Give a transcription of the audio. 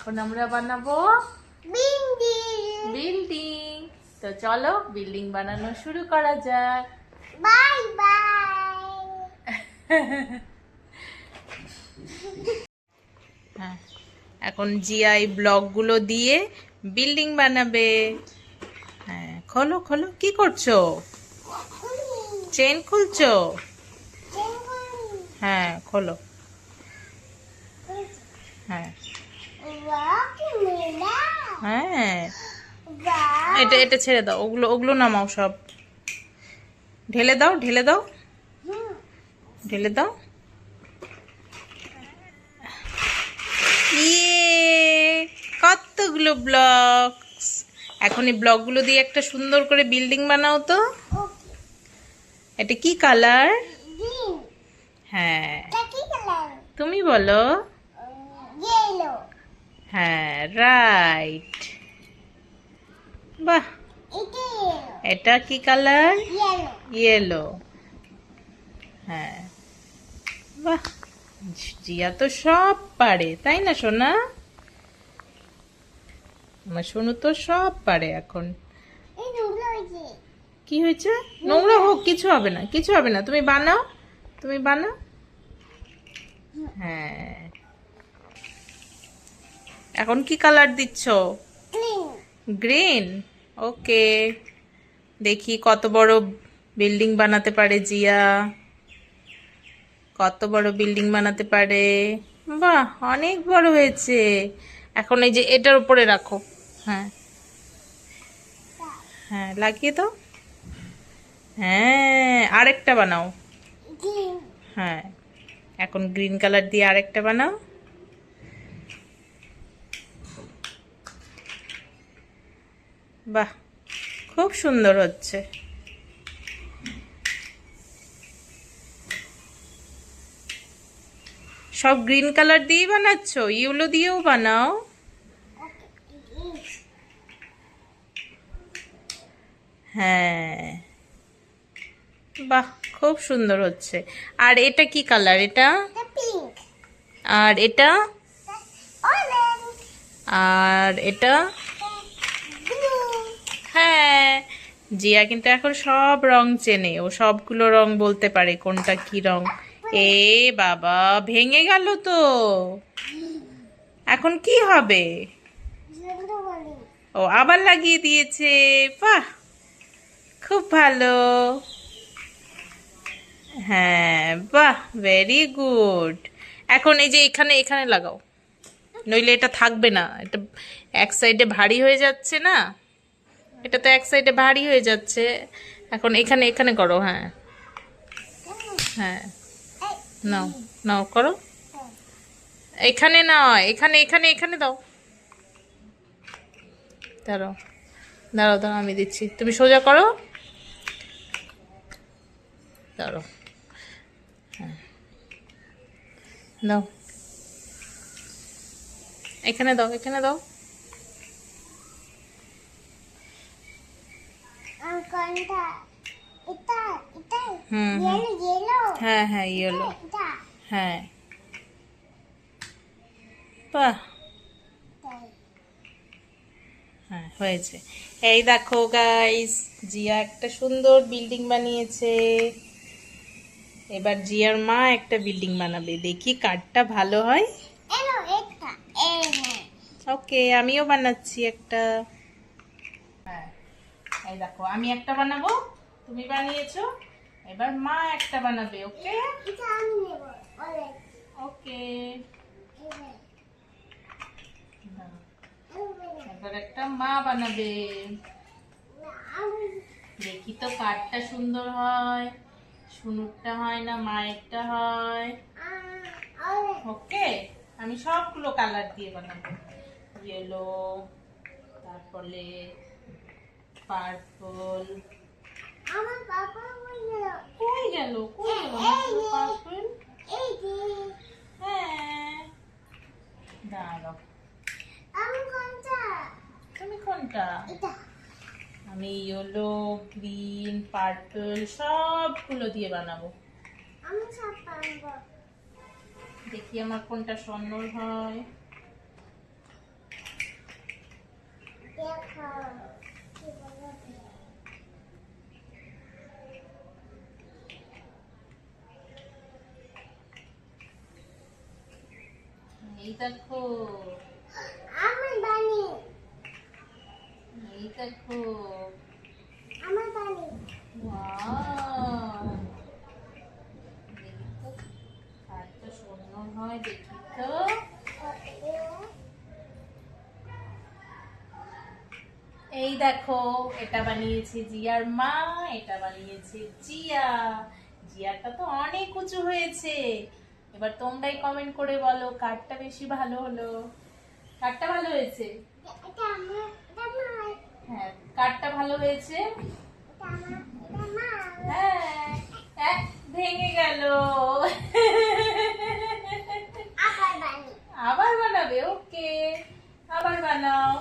এখন আমরা বানাবো বিল্ডিং। তো চলো বিল্ডিং বানানো শুরু করা যাক। Bye bye. হ্যাঁ, এখন জিআই ব্লকগুলো দিয়ে বিল্ডিং বানাবে। হ্যাঁ, খোলো খোলো, কি করছো? চেন খুলছো? হ্যাঁ, খোলো। হ্যাঁ হ্যাঁ, এটা এটা ছেড়ে দাও, ওগুলো ওগুলো নামাও, সব ঢেলে দাও, ঢেলে দাও, ঢেলে দাও। ইয়ে, কতগুলো ব্লকস! এখন এই ব্লকগুলো দিয়ে একটা সুন্দর করে বিল্ডিং বানাও তো। এটা কি কালার? হ্যাঁ, তুমি বলো। হ্যাঁ, রাইট। বাহ, এটা কি কালার? ইয়েলো। হ্যাঁ, বাহ, জিয়া তো সব পারে, তাই না সোনা? আমার সোনু তো সব পারে এখন। কি হয়েছে? নোংরা হোক, কিছু হবে না, কিছু হবে না, তুমি বানাও, তুমি বানাও। হ্যাঁ, এখন কি কালার দিচ্ছ? গ্রিন। ওকে, দেখি কত বড় বিল্ডিং বানাতে পারে জিয়া, কত বড় বিল্ডিং বানাতে পারে। বাহ, অনেক বড় হয়েছে। এখন এই যে এটার উপরে রাখো। হ্যাঁ হ্যাঁ, লাগিয়ে দাও। হ্যাঁ, আরেকটা বানাও। হ্যাঁ, এখন গ্রিন কালার দিয়ে আরেকটা বানাও। বাহ, খুব সুন্দর হচ্ছে। সব গ্রিন কালার দিয়েই বানাচ্ছ? ইয়েলো দিয়েও বানাও। হ্যাঁ, বাহ, খুব সুন্দর হচ্ছে। আর এটা কি কালার? এটা আর এটা আর এটা। হ্যাঁ, জিয়া কিন্তু এখন সব রং চেনে, ও সবগুলো রং বলতে পারে কোনটা কি রং। এ বাবা, ভেঙে গেল তো, এখন কি হবে? ও আবার লাগিয়ে দিয়েছে। বাহ, খুব ভালো। হ্যাঁ, বাহ, ভেরি গুড। এখন এই যে এখানে এখানে লাগাও, নইলে এটা থাকবে না। এটা এক সাইডে ভারী হয়ে যাচ্ছে না, এটা তো এক সাইডে ভারী হয়ে যাচ্ছে। এখন এখানে এখানে করো। হ্যাঁ হ্যাঁ, নাও নাও, করো। এখানে নয়, এখানে এখানে এখানে দাও। দাঁড়াও দাঁড়াও দাঁড়াও, আমি দিচ্ছি, তুমি সোজা করো। দাঁড়াও, হ্যাঁ, দাও, এখানে দাও, এখানে দাও। হুম হুম, হ্যাঁ হ্যাঁ, ইয়েলো। হ্যাঁ, বাহ, হ্যাঁ, হয়েছে। এই দেখো গাইস, জিয়া একটা সুন্দর বিল্ডিং বানিয়েছে। এবার জিয়ার মা একটা বিল্ডিং বানাবে, দেখি কারটা ভালো হয়। ওকে, আমিও বানাচ্ছি একটা। হ্যাঁ, এই দেখো, আমি একটা বানাবো, তুমি বানিয়েছো, এবার মা একটা বানাবে। ওকে ওকে, এবার একটা মা বানাবে, দেখি তো কারটা সুন্দর হয়, সুনুরটা হয় না মায়েরটা হয়। ওকে, আমি সবগুলো কালার দিয়ে বানাবো, ইয়েলো, তারপরে পার্পল। কই গেল, কই গেল পার্পল? হ্যাঁ, দাঁড়াও, তুমি কোনটা? আমি ইয়েলো, গ্রিন, পার্পল সবগুলো দিয়ে বানাবো। দেখি আমার কোনটা সুন্দর হয়। দেখো কি বলো এই দেখো, আমার বানি এই দেখো, আমার বানি ওয়াও, দেখি তো কারটা সুন্দর হয়, দেখি তো। এই দেখো, এটা বানিয়েছে জিয়ার মা, এটা বানিয়েছে জিয়া। জিয়ারটা তো অনেক উঁচু হয়েছে। এবার তোমরাই কমেন্ট করে বলো কারটা বেশি ভালো হলো। কারটা ভালো হয়েছে? এটা আমার এটা আমার হ্যাঁ, কারটা ভালো হয়েছে। এটা আমার এটা আমার হ্যাঁ, ভেঙে গেল। আবার বানি আবার বানাবে? ওকে, আবার বানাও।